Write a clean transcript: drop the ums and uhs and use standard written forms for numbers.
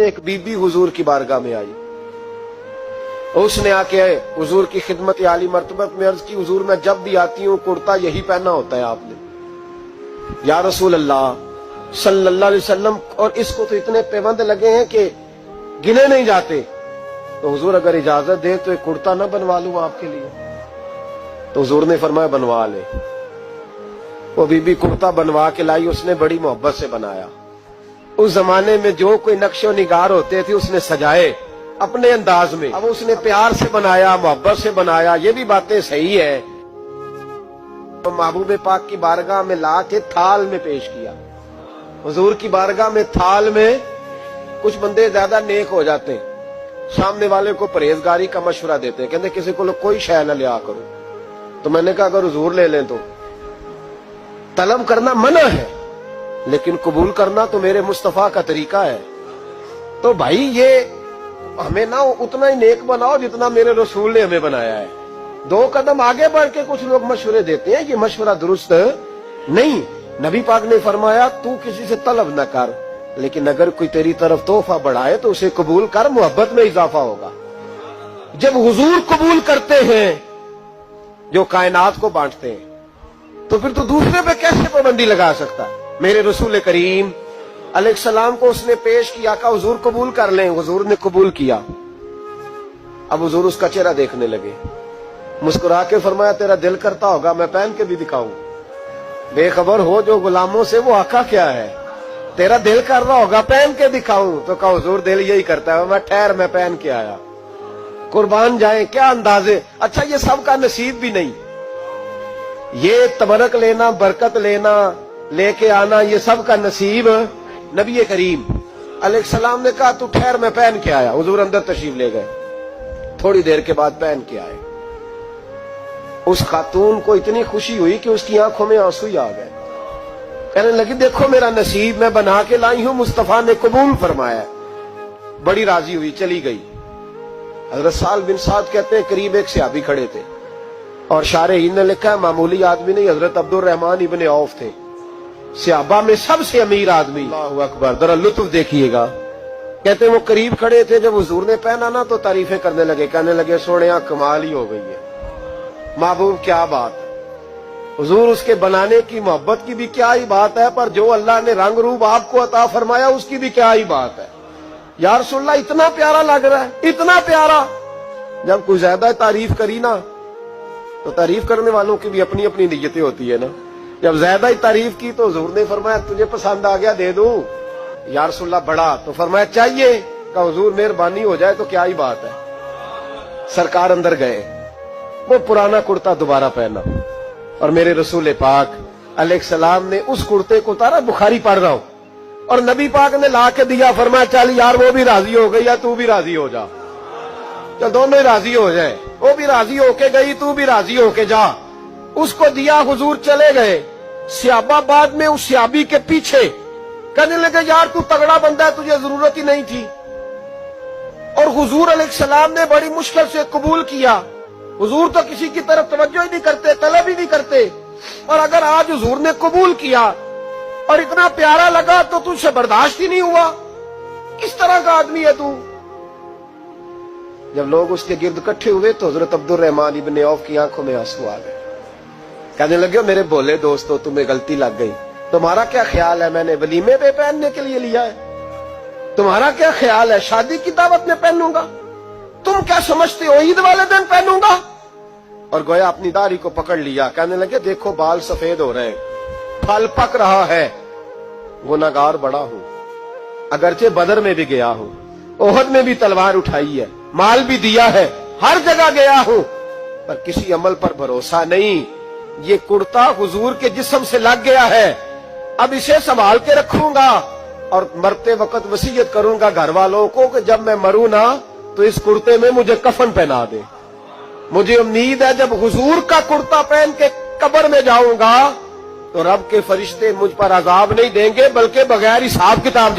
एक बीबी हुजूर की बारगाह में आई, उसने आके हुजूर की खिदमत आली मर्तबत में अर्ज की, हुजूर मैं जब भी आती हूँ कुर्ता यही पहना होता है आपने, या रसूल अल्लाह सल्लल्लाहु अलैहि वसल्लम, और इसको तो इतने पैबंद लगे हैं कि गिने नहीं जाते, तो हुजूर अगर इजाजत दे तो एक कुर्ता ना बनवा लूं आपके लिए। तो हुजूर ने फरमाया बनवा ले। वो बीबी कुर्ता बनवा के लाई, उसने बड़ी मोहब्बत से बनाया। उस जमाने में जो कोई नक्शो निगार होते थे उसने सजाए अपने अंदाज में, अब उसने प्यार से बनाया, मोहब्बत से बनाया, ये भी बातें सही है। तो महबूब पाक की बारगाह में ला के थाल में पेश किया। हुजूर की बारगाह में थाल में, कुछ बंदे ज्यादा नेक हो जाते हैं, सामने वाले को परहेजगारी का मशवरा देते हैं, कहते किसी को कोई शय न लिया करो। तो मैंने कहा अगर हुजूर ले लें तो तलब करना मना है, लेकिन कबूल करना तो मेरे मुस्तफा का तरीका है। तो भाई ये हमें ना उतना ही नेक बनाओ जितना मेरे रसूल ने हमें बनाया है। दो कदम आगे बढ़ के कुछ लोग मशवरे देते हैं, ये मशवरा दुरुस्त नहीं। नबी पाक ने फरमाया तू किसी से तलब न कर, लेकिन अगर कोई तेरी तरफ तोहफा बढ़ाए तो उसे कबूल कर, मोहब्बत में इजाफा होगा। जब हुजूर कबूल करते हैं जो कायनात को बांटते हैं, तो फिर तो दूसरे पे कैसे पाबंदी लगा सकता। मेरे रसूल करीम अलैहिस्सलाम को उसने पेश किया, का हुजूर कबूल कर लें। हुजूर ने कबूल किया। अब हुजूर उसका चेहरा देखने लगे, मुस्कुरा के फरमाया तेरा दिल करता होगा मैं पहन के भी दिखाऊं। बेखबर हो जो गुलामों से वो आका क्या है, तेरा दिल कर रहा होगा पहन के दिखाऊं। तो कहा हुजूर दिल यही करता है, मैं ठहर मैं पहन के आया। कुर्बान जाए क्या अंदाजे। अच्छा ये सबका नसीब भी नहीं, ये तबरक लेना, बरकत लेना, लेके आना, ये सबका नसीब नबी करीम अलैहिस्सलाम ने कहा तू ठहर मैं पहन के आया। हुजूर अंदर तशरीफ ले गए, थोड़ी देर के बाद पहन के आए। उस खातून को इतनी खुशी हुई कि उसकी आंखों में आंसू ही आ गए। कहने लगी देखो मेरा नसीब मैं बना के लाई हूं, मुस्तफा ने कबूल फरमाया। बड़ी राजी हुई, चली गई। हजरत साल बिन साद कहते हैं करीब एक सहाबी खड़े थे, और शारहीन ने लिखा है मामूली आदमी नहीं, हजरत अब्दुल रहमान इब्ने औफ थे, सहाबा में सबसे अमीर आदमी। अल्लाहु अकबर, जरा लुत्फ देखिएगा। कहते वो करीब खड़े थे, जब हुजूर ने पहना ना तो तारीफें करने लगे, कहने लगे सोनिया कमाल ही हो गई है, महबूब क्या बात है। हुजूर उसके बनाने की मोहब्बत की भी क्या ही बात है, पर जो अल्लाह ने रंग रूप आपको अता फरमाया उसकी भी क्या ही बात है। या रसूलल्लाह इतना प्यारा लग रहा है, इतना प्यारा। जब कोई ज्यादा तारीफ करी ना तो तारीफ करने वालों की भी अपनी अपनी नीयतें होती है ना। जब ज्यादा ही तारीफ की तो हुजूर ने फरमाया तुझे पसंद आ गया दे दूं। या रसूलल्लाह बड़ा, तो फरमाया चाहिए, का हुजूर मेहरबानी हो जाए तो क्या ही बात है। सरकार अंदर गए, वो पुराना कुर्ता दोबारा पहना, और मेरे रसूल पाक अलैहिस्सलाम ने उस कुर्ते को उतारा। बुखारी पढ़ रहा हूं, और नबी पाक ने ला के दिया, फरमाया चल यार वो भी राजी हो गई या तू भी राजी हो जा, तो दोनों ही राजी हो जाए। वो भी राजी होके गई, तू भी राजी होके जा। उसको दिया, हुजूर चले गए। सहाबा बाद में उस सहाबी के पीछे कहने लगे यार तू तगड़ा बंदा है, तुझे जरूरत ही नहीं थी। और हुजूर अलैहिस्सलाम ने बड़ी मुश्किल से कबूल किया। हुजूर तो किसी की तरफ तवज्जो ही नहीं करते, तलब ही नहीं करते, और अगर आज हुजूर ने कबूल किया और इतना प्यारा लगा तो तुझसे बर्दाश्त ही नहीं हुआ। किस तरह का आदमी है तू। जब लोग उसके गिर्द इकट्ठे हुए तो हजरत अब्दुल रहमान इब्ने औफ की आंखों में आंसू आ गए। कहने लगे मेरे भोले दोस्तों तुम्हें गलती लग गई, तुम्हारा क्या ख्याल है मैंने वलीमे पे पहनने के लिए लिया है, तुम्हारा क्या ख्याल है शादी की दावत में पहनूंगा, तुम क्या समझते हो ईद वाले दिन पहनूंगा। और गोया अपनी दाढ़ी को पकड़ लिया। कहने लगे देखो बाल सफेद हो रहे हैं, फल पक रहा है, गुनाहगार बड़ा हूं, अगरचे बदर में भी गया हूं, ओहद में भी तलवार उठाई है, माल भी दिया है, हर जगह गया हूं, पर किसी अमल पर भरोसा नहीं। ये कुर्ता हुजूर के जिस्म से लग गया है, अब इसे संभाल के रखूंगा, और मरते वक्त वसीयत करूंगा घर वालों को कि जब मैं मरूं ना तो इस कुर्ते में मुझे कफन पहना दे। मुझे उम्मीद है जब हुजूर का कुर्ता पहन के कब्र में जाऊंगा तो रब के फरिश्ते मुझ पर अजाब नहीं देंगे, बल्कि बगैर हिसाब किताब